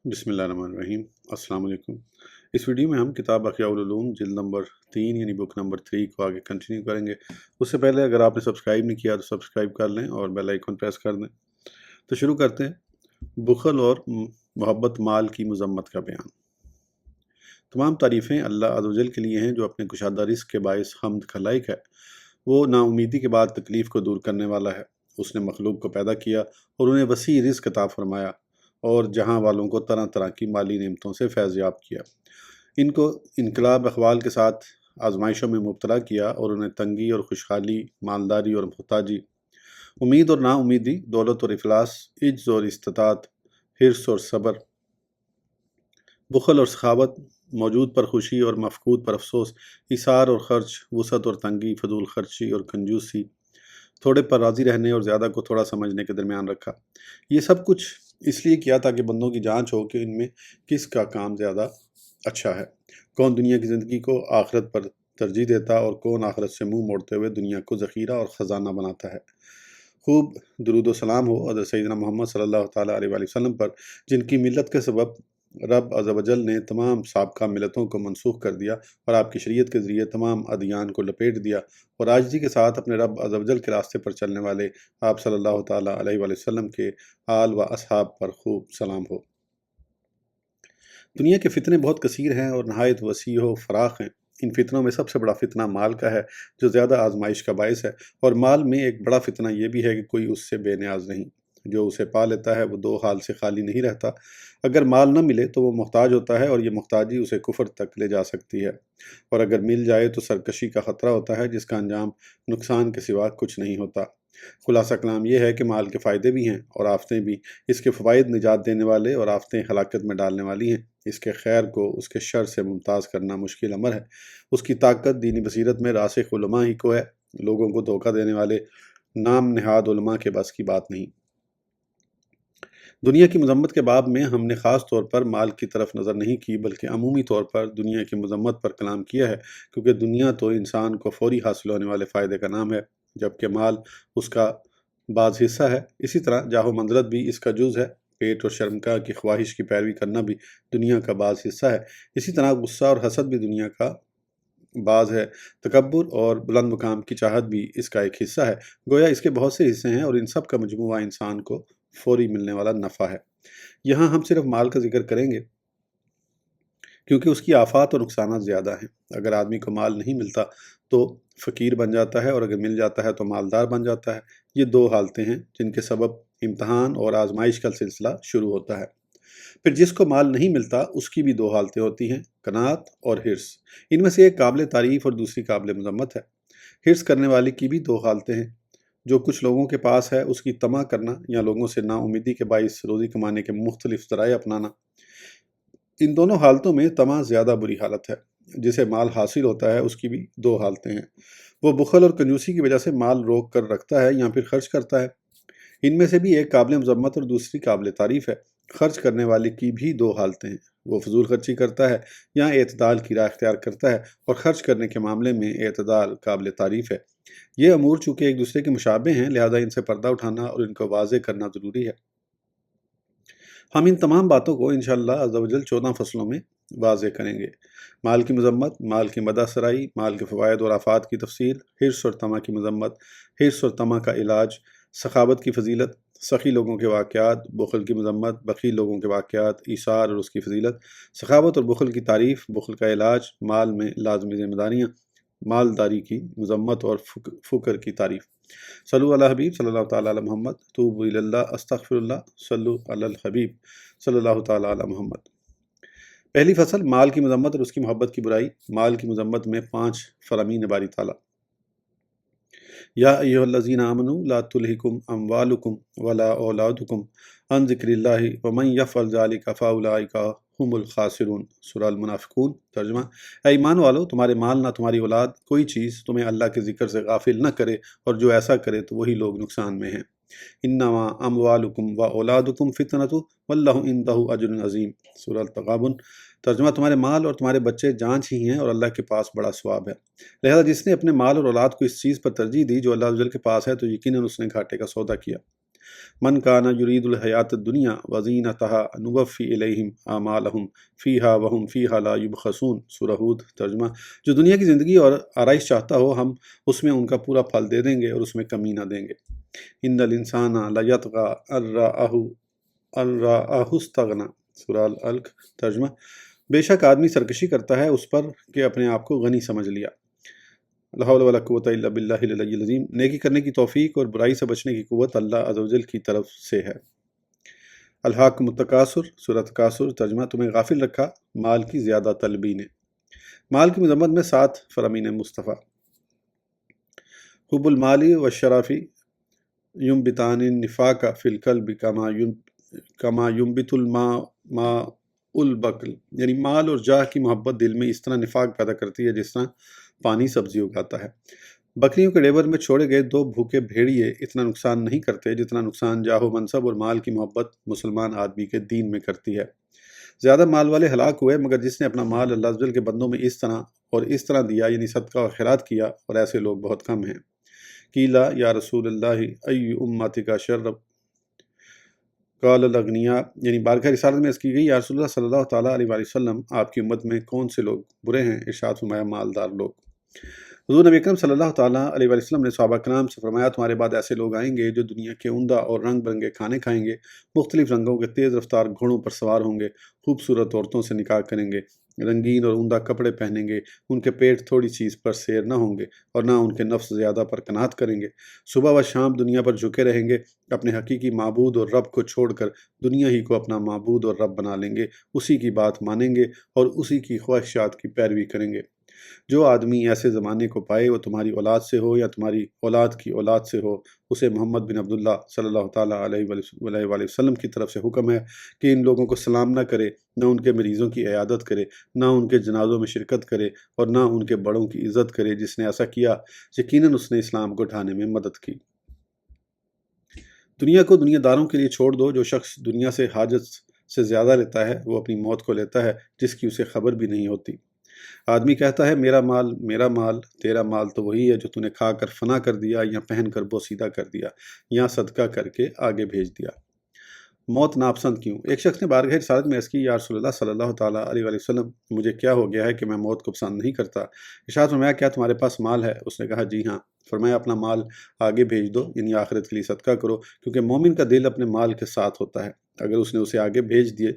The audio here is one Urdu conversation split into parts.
بسم اللہ الرحمن الرحیم۔ السلام علیکم۔ اس ویڈیو میں ہم کتاب احیاء العلوم جلد نمبر 3 یعنی بک نمبر 3 کو آگے کنٹینیو کریں گے۔ اس سے پہلے اگر آپ نے سبسکرائب نہیں کیا تو سبسکرائب کر لیں اور بیل آئیکن پریس کر دیں۔ تو شروع کرتے ہیں۔ بخل اور محبت مال کی مذمت کا بیان۔ تمام تعریفیں اللہ عز و جل کے لیے ہیں جو اپنے کشادہ رزق کے باعث حمد کا لائق ہے۔ وہ نا امیدی کے بعد تکلیف کو دور کرنے والا ہے۔ اس نے مخلوق کو پیدا کیا اور انہیں وسیع رزق عطا فرمایا اور جہاں والوں کو طرح طرح کی مالی نعمتوں سے فیض یاب کیا۔ ان کو انقلاب احوال کے ساتھ آزمائشوں میں مبتلا کیا اور انہیں تنگی اور خوشحالی، مالداری اور محتاجی، امید اور نا امیدی، دولت اور افلاس، عجز اور استطاعت، حرص اور صبر، بخل اور سخاوت، موجود پر خوشی اور مفقود پر افسوس، ایثار اور خرچ، وسعت اور تنگی، فضول خرچی اور کنجوسی، تھوڑے پر راضی رہنے اور زیادہ کو تھوڑا سمجھنے کے درمیان رکھا۔ یہ سب کچھ اس لیے کیا تاکہ بندوں کی جانچ ہو کہ ان میں کس کا کام زیادہ اچھا ہے، کون دنیا کی زندگی کو آخرت پر ترجیح دیتا اور کون آخرت سے منہ موڑتے ہوئے دنیا کو ذخیرہ اور خزانہ بناتا ہے۔ خوب درود و سلام ہو حضرت سیدنا محمد صلی اللہ تعالیٰ علیہ وآلہ وسلم پر، جن کی ملت کے سبب رب عز و جل نے تمام سابقہ ملتوں کو منسوخ کر دیا اور آپ کی شریعت کے ذریعے تمام ادیان کو لپیٹ دیا، اور عاجزی کے ساتھ اپنے رب عز و جل کے راستے پر چلنے والے آپ صلی اللہ تعالیٰ علیہ وآلہ وسلم کے آل و اصحاب پر خوب سلام ہو۔ دنیا کے فتنے بہت کثیر ہیں اور نہایت وسیع و فراخ ہیں۔ ان فتنوں میں سب سے بڑا فتنہ مال کا ہے جو زیادہ آزمائش کا باعث ہے، اور مال میں ایک بڑا فتنہ یہ بھی ہے کہ کوئی اس سے بے نیاز نہیں۔ جو اسے پا لیتا ہے وہ دو حال سے خالی نہیں رہتا۔ اگر مال نہ ملے تو وہ محتاج ہوتا ہے اور یہ محتاجی اسے کفر تک لے جا سکتی ہے، اور اگر مل جائے تو سرکشی کا خطرہ ہوتا ہے جس کا انجام نقصان کے سوا کچھ نہیں ہوتا۔ خلاصہ کلام یہ ہے کہ مال کے فائدے بھی ہیں اور آفتیں بھی۔ اس کے فوائد نجات دینے والے اور آفتیں ہلاکت میں ڈالنے والی ہیں۔ اس کے خیر کو اس کے شر سے ممتاز کرنا مشکل امر ہے۔ اس کی طاقت دینی بصیرت میں راسخ علماء ہی کو ہے۔ لوگوں کو دھوکہ دینے والے نام نہاد علماء کے بس کی بات نہیں۔ دنیا کی مذمت کے باب میں ہم نے خاص طور پر مال کی طرف نظر نہیں کی بلکہ عمومی طور پر دنیا کی مذمت پر کلام کیا ہے، کیونکہ دنیا تو انسان کو فوری حاصل ہونے والے فائدے کا نام ہے، جبکہ مال اس کا بعض حصہ ہے۔ اسی طرح جاہ و منزلت بھی اس کا جز ہے۔ پیٹ اور شرمگاہ کی خواہش کی پیروی کرنا بھی دنیا کا بعض حصہ ہے۔ اسی طرح غصہ اور حسد بھی دنیا کا بعض ہے۔ تکبر اور بلند مقام کی چاہت بھی اس کا ایک حصہ ہے۔ گویا اس کے بہت سے حصے ہیں اور ان سب کا مجموعہ انسان کو فوری ملنے والا نفع ہے۔ یہاں ہم صرف مال کا ذکر کریں گے کیونکہ اس کی آفات اور نقصانات زیادہ ہیں۔ اگر آدمی کو مال نہیں ملتا تو فقیر بن جاتا ہے، اور اگر مل جاتا ہے تو مالدار بن جاتا ہے۔ یہ دو حالتیں ہیں جن کے سبب امتحان اور آزمائش کا سلسلہ شروع ہوتا ہے۔ پھر جس کو مال نہیں ملتا اس کی بھی دو حالتیں ہوتی ہیں، قناعت اور حرص۔ ان میں سے ایک قابل تعریف اور دوسری قابل مذمت ہے۔ حرص کرنے والے کی بھی دو حالتیں ہیں۔ جو کچھ لوگوں کے پاس ہے اس کی طمع کرنا یا لوگوں سے نا امیدی کے باعث روزی کمانے کے مختلف ذرائع اپنانا۔ ان دونوں حالتوں میں طمع زیادہ بری حالت ہے۔ جسے مال حاصل ہوتا ہے اس کی بھی دو حالتیں ہیں۔ وہ بخل اور کنجوسی کی وجہ سے مال روک کر رکھتا ہے یا پھر خرچ کرتا ہے۔ ان میں سے بھی ایک قابل مذمت اور دوسری قابل تعریف ہے۔ خرچ کرنے والے کی بھی دو حالتیں ہیں۔ وہ فضول خرچی کرتا ہے یا اعتدال کی راہ اختیار کرتا ہے، اور خرچ کرنے کے معاملے میں اعتدال قابل تعریف ہے۔ یہ امور چونکہ ایک دوسرے کے مشابہ ہیں لہذا ان سے پردہ اٹھانا اور ان کو واضح کرنا ضروری ہے۔ ہم ان تمام باتوں کو انشاءاللہ عز و جل 14 فصلوں میں واضح کریں گے۔ مال کی مذمت، مال کی مدح سرائی، مال کے فوائد اور آفات کی تفصیل، حرص اور طمع کی مذمت، حرص اور طمع کا علاج، سخاوت کی فضیلت، سخی لوگوں کے واقعات، بخل کی مذمت، بخیل لوگوں کے واقعات، ایثار اور اس کی فضیلت، سخاوت اور بخل کی تعریف، بخل کا علاج، مال میں لازمی ذمہ داریاں، مالداری کی مذمت اور فقر کی تعریف۔ صلو علی حبیب صلی اللہ تعالیٰ علی محمد، توبوا الی اللہ، استغفر اللہ، صلو علی الحبیب صلی اللہ تعالیٰ علی محمد۔ پہلی فصل، مال کی مذمت اور اس کی محبت کی برائی۔ مال کی مذمت میں 5 فرامین باری تعالیٰ۔ یا ایھا الذین آمنوا لا تلہکم اموالکم ولا اولادکم عن ذکر اللہ ومن یفعل ذلک فاولئک ہم الخاسرون۔ سورہ المنافقون۔ ترجمہ: اے ایمان والو، تمہارے مال نہ تمہاری اولاد کوئی چیز تمہیں اللہ کے ذکر سے غافل نہ کرے، اور جو ایسا کرے تو وہی لوگ نقصان میں ہیں۔ انما اموالکم و اولادکم فتنۃ واللہ عندہ اجر عظیم۔ سورہ التغابن۔ ترجمہ: تمہارے مال اور تمہارے بچے جانچ ہی ہیں اور اللہ کے پاس بڑا ثواب ہے۔ لہذا جس نے اپنے مال اور اولاد کو اس چیز پر ترجیح دی جو اللہ عز و جل کے پاس ہے تو یقیناً اس نے گھاٹے کا سودا کیا۔ من کانا یرید الحیات الدنیا وزینتہا نوفی الیہم اعمالہم فیہا وہم فیہا لا یبخسون، سورہ ہود۔ ترجمہ: جو دنیا کی زندگی اور آرائش چاہتا ہو، ہم اس میں ان کا پورا پھل دے دیں گے اور اس میں کمی نہ دیں گے۔ ان الانسان لیطغی ان رآہ استغنی، سورہ العلق۔ ترجمہ: بے شک آدمی سرکشی کرتا ہے اس پر کہ اپنے آپ کو غنی سمجھ لیا۔ لا حول ولا قوت الا باللہ العلی العظیم۔ نیکی کرنے کی توفیق اور برائی سے بچنے کی قوت اللہ عز و جل کی طرف سے ہے۔ الہاکم التکاثر، سورہ تکاثر۔ ترجمہ: تمہیں غافل رکھا مال کی زیادہ طلبی نے۔ مال کی مذمت میں 7 فرامین مصطفیٰ۔ حب المال والشرف ینبتان النفاق فی القلب کما ینبت الماء البقل، یعنی مال اور جاہ کی محبت دل میں اس طرح نفاق پیدا کرتی ہے جس طرح پانی سبزی اگاتا ہے۔ بکریوں کے ڈیبر میں چھوڑے گئے 2 بھوکے بھیڑیے اتنا نقصان نہیں کرتے جتنا نقصان جاہ و منصب اور مال کی محبت مسلمان آدمی کے دین میں کرتی ہے۔ زیادہ مال والے ہلاک ہوئے مگر جس نے اپنا مال اللہ عز و جل کے بندوں میں اس طرح دیا، یعنی صدقہ اور خیرات کیا، اور ایسے لوگ بہت کم ہیں۔ قیلا یا رسول اللہ ای امتک شر، قال الاغنیاء، یعنی بارگاہ رسالت میں عرض کی گئی یا رسول اللہ صلی اللہ تعالیٰ علیہ وآلہ وسلم، آپ کی امت میں کون سے لوگ برے ہیں؟ ارشاد فرمایا مالدار لوگ۔ حضور نبی اکرم صلی اللہ تعالیٰ علیہ وآلہ وسلم نے صحابہ کرام سے فرمایا تمہارے بعد ایسے لوگ آئیں گے جو دنیا کے عمدہ اور رنگ برنگے کھانے کھائیں گے، مختلف رنگوں کے تیز رفتار گھوڑوں پر سوار ہوں گے، خوبصورت عورتوں سے نکاح کریں گے، رنگین اور عمدہ کپڑے پہنیں گے، ان کے پیٹ تھوڑی چیز پر سیر نہ ہوں گے اور نہ ان کے نفس زیادہ پر قناعت کریں گے، صبح و شام دنیا پر جھکے رہیں گے، اپنے حقیقی معبود اور رب کو چھوڑ کر دنیا ہی کو اپنا معبود اور رب بنا لیں گے، اسی کی بات مانیں گے اور اسی کی خواہشات کی پیروی کریں گے۔ جو آدمی ایسے زمانے کو پائے، وہ تمہاری اولاد سے ہو یا تمہاری اولاد کی اولاد سے ہو، اسے محمد بن عبداللہ صلی اللہ تعالیٰ علیہ وآلہ وسلم کی طرف سے حکم ہے کہ ان لوگوں کو سلام نہ کرے، نہ ان کے مریضوں کی عیادت کرے، نہ ان کے جنازوں میں شرکت کرے اور نہ ان کے بڑوں کی عزت کرے۔ جس نے ایسا کیا یقیناً اس نے اسلام کو ڈھانے میں مدد کی۔ دنیا کو دنیا داروں کے لیے چھوڑ دو۔ جو شخص دنیا سے حاجت سے زیادہ لیتا ہے وہ اپنی موت کو لیتا ہے جس کی اسے خبر بھی نہیں ہوتی۔ آدمی کہتا ہے میرا مال، تیرا مال تو وہی ہے جو تو نے کھا کر فنا کر دیا یا پہن کر بوسیدہ کر دیا یا صدقہ کر کے آگے بھیج دیا۔ موت ناپسند کیوں؟ ایک شخص نے بارگاہ رسالت میں عرض کی یا رسول اللہ صلی اللہ تعالیٰ علیہ وآلہ وسلم، مجھے کیا ہو گیا ہے کہ میں موت کو پسند نہیں کرتا؟ ارشاد فرمایا کیا تمہارے پاس مال ہے؟ اس نے کہا جی ہاں۔ فرمایا اپنا مال آگے بھیج دو، یعنی آخرت کے لیے صدقہ کرو، کیونکہ مومن کا دل اپنے مال کے ساتھ ہوتا ہے۔ اگر اس نے اسے آگے بھیج دیے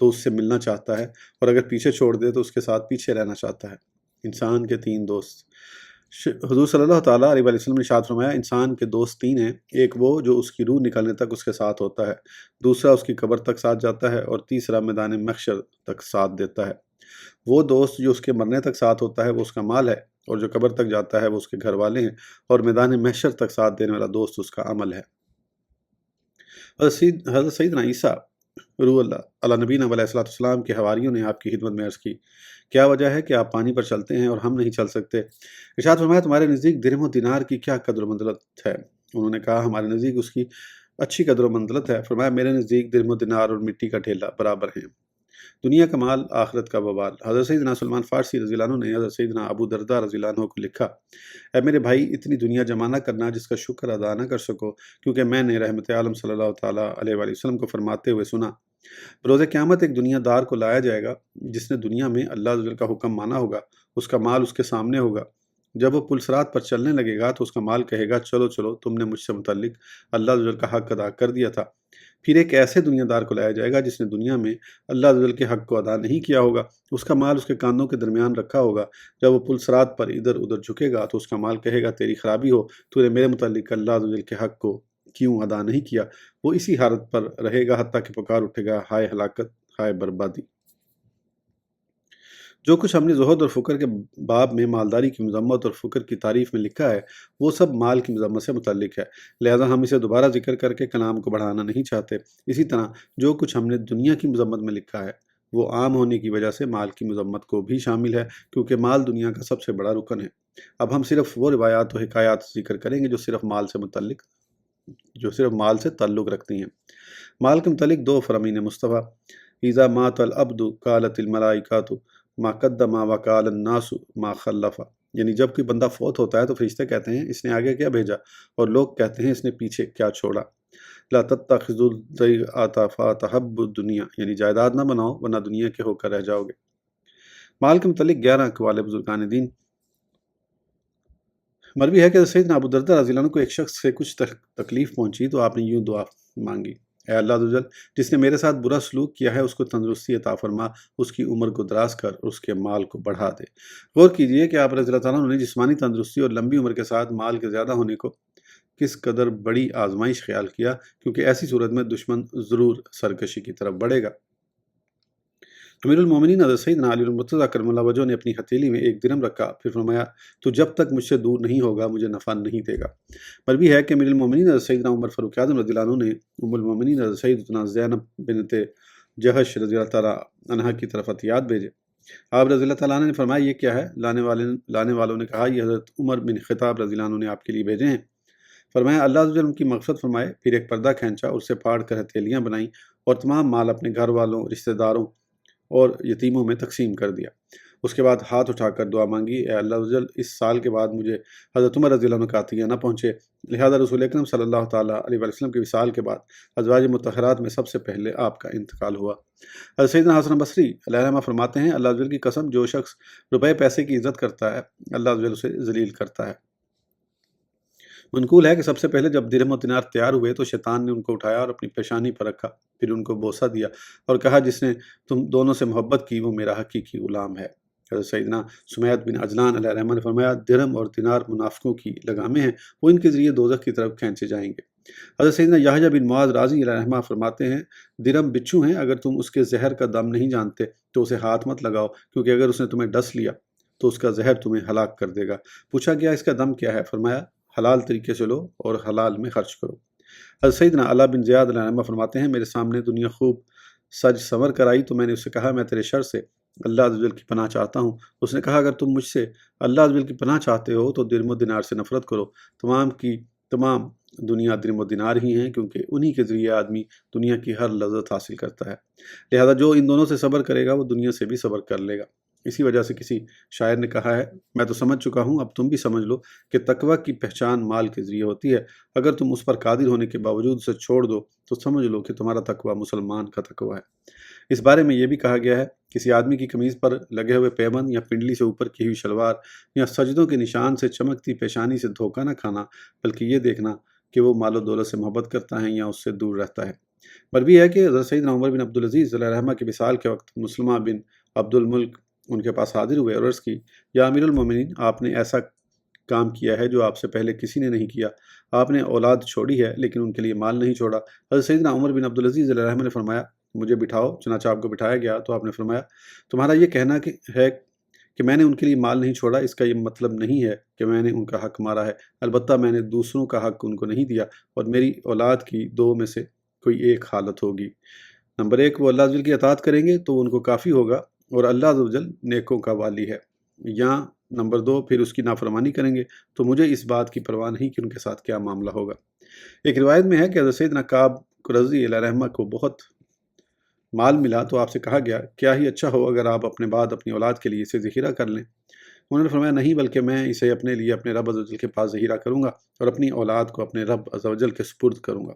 تو اس سے ملنا چاہتا ہے، اور اگر پیچھے چھوڑ دے تو اس کے ساتھ پیچھے رہنا چاہتا ہے۔ انسان کے 3 دوست۔ حضور صلی اللہ تعالیٰ علیہ وآلہ وسلم نے ارشاد فرمایا انسان کے دوست 3 ہیں، ایک وہ جو اس کی روح نکلنے تک اس کے ساتھ ہوتا ہے، دوسرا اس کی قبر تک ساتھ جاتا ہے، اور تیسرا میدان محشر تک ساتھ دیتا ہے۔ وہ دوست جو اس کے مرنے تک ساتھ ہوتا ہے وہ اس کا مال ہے، اور جو قبر تک جاتا ہے وہ اس کے گھر والے ہیں، اور میدان محشر تک ساتھ دینے والا دوست اس کا عمل ہے۔ حضرت سیدنا عیسیٰ روح اللہ علیہ نبینا علیہ السلام کے حواریوں نے آپ کی خدمت میں عرض کی کیا وجہ ہے کہ آپ پانی پر چلتے ہیں اور ہم نہیں چل سکتے؟ ارشاد فرمایا تمہارے نزدیک درہم و دینار کی کیا قدر و منزلت ہے؟ انہوں نے کہا ہمارے نزدیک اس کی اچھی قدر و منزلت ہے۔ فرمایا میرے نزدیک درہم و دینار اور مٹی کا ڈھیلا برابر ہیں۔ دنیا کا مال، آخرت کا وبال۔ حضرت سیدنا سلمان فارسی رضی اللہ عنہ نے حضرت سیدنا ابو درداء رضی اللہ عنہ کو لکھا اے میرے بھائی، اتنی دنیا جمع نہ کرنا جس کا شکر ادا نہ کر سکو، کیونکہ میں نے رحمت عالم صلی اللہ تعالیٰ علیہ وآلہ وسلم کو فرماتے ہوئے سنا روز قیامت ایک دنیا دار کو لایا جائے گا جس نے دنیا میں اللہ عز و جل کا حکم مانا ہوگا، اس کا مال اس کے سامنے ہوگا۔ جب وہ پلسرات پر چلنے لگے گا تو اس کا مال کہے گا چلو چلو، تم نے مجھ سے متعلق اللہ عز و جل کا حق ادا کر دیا تھا۔ پھر ایک ایسے دنیا دار کو لایا جائے گا جس نے دنیا میں اللہ عز و جل کے حق کو ادا نہیں کیا ہوگا، اس کا مال اس کے کانوں کے درمیان رکھا ہوگا۔ جب وہ پلسرات پر ادھر ادھر جھکے گا تو اس کا مال کہے گا تیری خرابی ہو، تو نے میرے متعلق اللہ عز و جل کے حق کو کیوں ادا نہیں کیا؟ وہ اسی حالت پر رہے گا حتیٰ کہ پکار اٹھے گا ہائے ہلاکت، ہائے بربادی۔ جو کچھ ہم نے زہد اور فقر کے باب میں مالداری کی مذمت اور فقر کی تعریف میں لکھا ہے وہ سب مال کی مذمت سے متعلق ہے، لہذا ہم اسے دوبارہ ذکر کر کے کلام کو بڑھانا نہیں چاہتے۔ اسی طرح جو کچھ ہم نے دنیا کی مذمت میں لکھا ہے وہ عام ہونے کی وجہ سے مال کی مذمت کو بھی شامل ہے، کیونکہ مال دنیا کا سب سے بڑا رکن ہے۔ اب ہم صرف وہ روایات و حکایات ذکر کریں گے جو صرف مال سے تعلق رکھتی ہیں۔ مال کے متعلق 2 فرامین مصطفیٰ۔ اذا مات العبد قالت الملائکۃ ما قدم وقال الناس ما خلف، یعنی جب کوئی بندہ فوت ہوتا ہے تو فرشتے کہتے ہیں اس نے آگے کیا بھیجا، اور لوگ کہتے ہیں اس نے پیچھے کیا چھوڑا۔ لا تتخذوا الضیعة فتحبوا الدنیا، یعنی جائیداد نہ بناؤ ورنہ دنیا کے ہو کر رہ جاؤ گے۔ مال کے متعلق 11 اقوال بزرگان دین۔ مروی ہے کہ سیدنا ابو درداء رضی اللہ عنہ کو ایک شخص سے کچھ تکلیف پہنچی تو آپ نے یوں دعا مانگی: اے اللہ عز و جل، جس نے میرے ساتھ برا سلوک کیا ہے اس کو تندرستی عطا فرما، اس کی عمر کو دراز کر اور اس کے مال کو بڑھا دے۔ غور کیجئے کہ آپ رضی اللہ تعالیٰ عنہ نے جسمانی تندرستی اور لمبی عمر کے ساتھ مال کے زیادہ ہونے کو کس قدر بڑی آزمائش خیال کیا، کیونکہ ایسی صورت میں دشمن ضرور سرکشی کی طرف بڑھے گا۔ امیر المومنین حضرت سیدنا علی المرتضیٰ کرم اللہ وجہہ نے اپنی ہتھیلی میں 1 درہم رکھا، پھر فرمایا: تو جب تک مجھ سے دور نہیں ہوگا مجھے نفع نہیں دے گا۔ مروی ہے کہ امیر المومنین حضرت سیدنا عمر فاروق اعظم رضی اللہ عنہ نے ام المومنین حضرت سیدتنا زینب بنت جہش رضی اللہ تعالیٰ عنہا کی طرف عطیات بھیجے۔ آپ رضی اللہ تعالیٰ عنہ نے فرمایا: یہ کیا ہے؟ لانے والوں نے کہا: یہ حضرت عمر بن خطاب رضی اللہ عنہ نے آپ کے لیے بھیجے ہیں۔ فرمایا: اللہ عز و جل ان کی مغفرت فرمائے۔ پھر ایک پردہ کھینچا اور اسے پھاڑ کر ہتھیلیاں بنائیں اور تمام مال اپنے گھر والوں، رشتہ داروں اور یتیموں میں تقسیم کر دیا۔ اس کے بعد ہاتھ اٹھا کر دعا مانگی: اے اللہ عز و جل، اس سال کے بعد مجھے حضرت عمر رضی اللہ عنہ کا عطیہ نہ پہنچے، لہذا رسول اکرم صلی اللہ تعالیٰ علیہ وسلم کے وصال کے بعد ازواج مطہرات میں سب سے پہلے آپ کا انتقال ہوا۔ حضرت سیدنا حسن بصری علیہ الرحمہ فرماتے ہیں: اللہ عز و جل کی قسم، جو شخص روپے پیسے کی عزت کرتا ہے اللہ عز و جل اسے ذلیل کرتا ہے۔ منقول ہے کہ سب سے پہلے جب درہم و دینار تیار ہوئے تو شیطان نے ان کو اٹھایا اور اپنی پیشانی پر رکھا، پھر ان کو بوسہ دیا اور کہا: جس نے تم دونوں سے محبت کی وہ میرا حقیقی غلام ہے۔ حضرت سیدنا سمیت بن عجلان علیہ الرحمہ نے فرمایا: درہم اور دینار منافقوں کی لگامیں ہیں، وہ ان کے ذریعے دوزخ کی طرف کھینچے جائیں گے۔ حضرت سیدنا یحییٰ بن معاذ رازی علیہ الرحمہ فرماتے ہیں: درہم بچھو ہیں، اگر تم اس کے زہر کا دم نہیں جانتے تو اسے ہاتھ مت لگاؤ، کیونکہ اگر اس نے تمہیں ڈس لیا تو اس کا زہر تمہیں ہلاک کر دے گا۔ پوچھا گیا: اس کا دم کیا ہے؟ فرمایا: حلال طریقے سے لو اور حلال میں خرچ کرو۔ حضرت سیدنا علا بن زیاد علیہ الرحمہ فرماتے ہیں: میرے سامنے دنیا خوب سج سنور کر آئی تو میں نے اس سے کہا: میں تیرے شر سے اللہ عز و جل کی پناہ چاہتا ہوں۔ اس نے کہا: اگر تم مجھ سے اللہ عز و جل کی پناہ چاہتے ہو تو درہم و دینار سے نفرت کرو، تمام کی تمام دنیا درہم و دینار ہی ہیں، کیونکہ انہی کے ذریعے آدمی دنیا کی ہر لذت حاصل کرتا ہے، لہذا جو ان دونوں سے صبر کرے گا وہ دنیا سے بھی صبر کر لے گا۔ اسی وجہ سے کسی شاعر نے کہا ہے: میں تو سمجھ چکا ہوں، اب تم بھی سمجھ لو کہ تقوی کی پہچان مال کے ذریعے ہوتی ہے۔ اگر تم اس پر قادر ہونے کے باوجود اسے چھوڑ دو تو سمجھ لو کہ تمہارا تقوی مسلمان کا تقوی ہے۔ اس بارے میں یہ بھی کہا گیا ہے: کسی آدمی کی قمیض پر لگے ہوئے پیبند یا پنڈلی سے اوپر کی ہوئی شلوار یا سجدوں کے نشان سے چمکتی پیشانی سے دھوکہ نہ کھانا، بلکہ یہ دیکھنا کہ وہ مال و دولت سے محبت کرتا ہے یا اس سے دور رہتا ہے۔ مروی ہے کہ حضرت سیدنا عمر بن عبدالعزیز علیہ الرحمہ کے وصال کے وقت مسلمہ بن عبد الملک ان کے پاس حاضر ہوئے اور عرض کی: یا امیر المومنین، آپ نے ایسا کام کیا ہے جو آپ سے پہلے کسی نے نہیں کیا۔ آپ نے اولاد چھوڑی ہے لیکن ان کے لیے مال نہیں چھوڑا۔ حضرت سیدنا عمر بن عبدالعزیز علیہ الرحمہ نے فرمایا: مجھے بٹھاؤ۔ چنانچہ آپ کو بٹھایا گیا تو آپ نے فرمایا: تمہارا یہ کہنا ہے کہ میں نے ان کے لیے مال نہیں چھوڑا، اس کا یہ مطلب نہیں ہے کہ میں نے ان کا حق مارا ہے، البتہ میں نے دوسروں کا حق ان کو نہیں دیا، اور میری اولاد کی 2 میں سے کوئی ایک حالت ہوگی: نمبر 1 وہ اللہ عز و جل کی اطاعت کریں گے تو ان کو کافی ہوگا اور اللہ عز و جل نیکوں کا والی ہے، یا نمبر 2 پھر اس کی نافرمانی کریں گے تو مجھے اس بات کی پرواہ نہیں کہ ان کے ساتھ کیا معاملہ ہوگا۔ ایک روایت میں ہے کہ حضرت سیدنا کعب قرظی علیہ الرحمہ کو بہت مال ملا تو آپ سے کہا گیا: کیا ہی اچھا ہو اگر آپ اپنے بعد اپنی اولاد کے لیے اسے ذخیرہ کر لیں۔ انہوں نے فرمایا: نہیں، بلکہ میں اسے اپنے لیے اپنے رب عز و جل کے پاس ذخیرہ کروں گا اور اپنی اولاد کو اپنے رب عز و جل کے سپرد کروں گا۔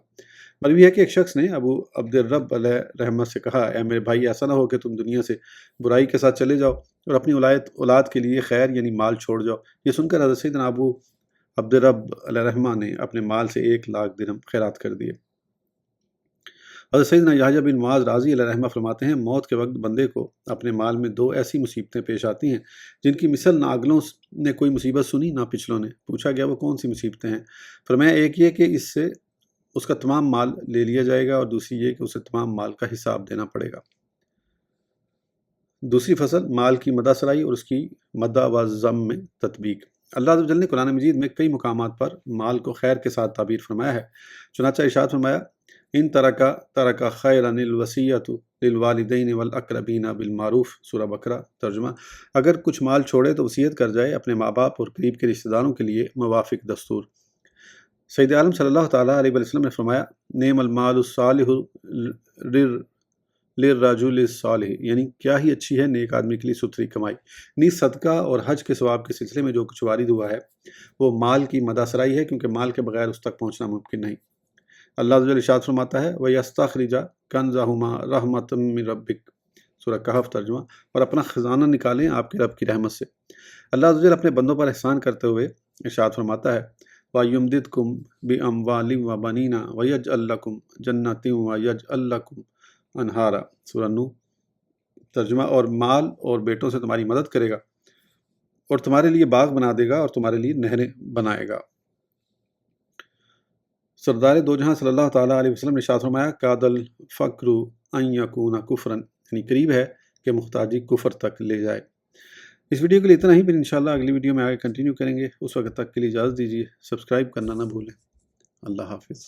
مروی ہے کہ ایک شخص نے ابو عبد الرب علیہ رحمہ سے کہا: اے میرے بھائی، ایسا نہ ہو کہ تم دنیا سے برائی کے ساتھ چلے جاؤ اور اپنی اولاد کے لیے خیر یعنی مال چھوڑ جاؤ۔ یہ سن کر حضرت سیدنا ابو عبد الرب علیہ رحمہ نے اپنے مال سے 1 لاکھ درہم خیرات کر دیے۔ حضرت سیدنا یحییٰ بن معاذ رازی علیہ الرحمہ فرماتے ہیں: موت کے وقت بندے کو اپنے مال میں 2 ایسی مصیبتیں پیش آتی ہیں جن کی مثل نہ اگلوں نے کوئی مصیبت سنی نہ پچھلوں نے۔ پوچھا گیا: وہ کون سی مصیبتیں ہیں؟ فرمایا: ایک یہ کہ اس سے اس کا تمام مال لے لیا جائے گا، اور دوسری یہ کہ اسے تمام مال کا حساب دینا پڑے گا۔ دوسری فصل مال کی مدح سرائی اور اس کی مدح و ذم میں تطبیق۔ اللہ عز و جل نے قرآن مجید میں کئی مقامات پر مال کو خیر کے ساتھ تعبیر فرمایا ہے۔ چنانچہ ارشاد فرمایا: ان ترک خیرا الوصیۃ للوالدین والاقربین بالمعروف، سورہ بقرہ۔ ترجمہ: اگر کچھ مال چھوڑے تو وصیت کر جائے اپنے ماں باپ اور قریب کے رشتہ داروں کے لیے موافق دستور۔ سید عالم صلی اللہ تعالیٰ علیہ وسلم نے فرمایا: نعم المال الصالح للرجل الصالح، یعنی کیا ہی اچھی ہے نیک آدمی کے لیے ستھری کمائی۔ نیز صدقہ اور حج کے ثواب کے سلسلے میں جو کچھ وارد ہوا ہے وہ مال کی مدح سرائی ہے، کیونکہ مال کے بغیر اس تک پہنچنا ممکن نہیں۔ اللہ عز و جل ارشاد فرماتا ہے وَيَسْتَخْرِجَ كَنْزَهُمَا رَحْمَةً مِّن رَبِّكَ، سورہ کہف ترجمہ، اور اپنا خزانہ نکالیں آپ کے رب کی رحمت سے۔ اللہ عز و جل اپنے بندوں پر احسان کرتے ہوئے ارشاد فرماتا ہے وَيُمْدِدْكُمْ بِأَمْوَالٍ وَبَنِينَ وَيَجْعَلْ لَكُمْ جَنَّاتٍ وَيَجْعَلْ لَكُمْ أَنْهَارًا، سورہ نوح ترجمہ، اور مال اور بیٹوں سے تمہاری مدد کرے گا اور تمہارے لیے باغ بنا دے گا اور تمہارے لیے نہریں بنائے گا۔ سردار دو جہاں صلی اللہ تعالیٰ علیہ وسلم نے ارشاد فرمایا کاد الفقر ان یکون کفرا، یعنی قریب ہے کہ محتاجی کفر تک لے جائے۔ اس ویڈیو کے لیے اتنا ہی، پھر انشاءاللہ اگلی ویڈیو میں آگے کنٹینیو کریں گے۔ اس وقت تک کے لیے اجازت دیجیے، سبسکرائب کرنا نہ بھولیں۔ اللہ حافظ۔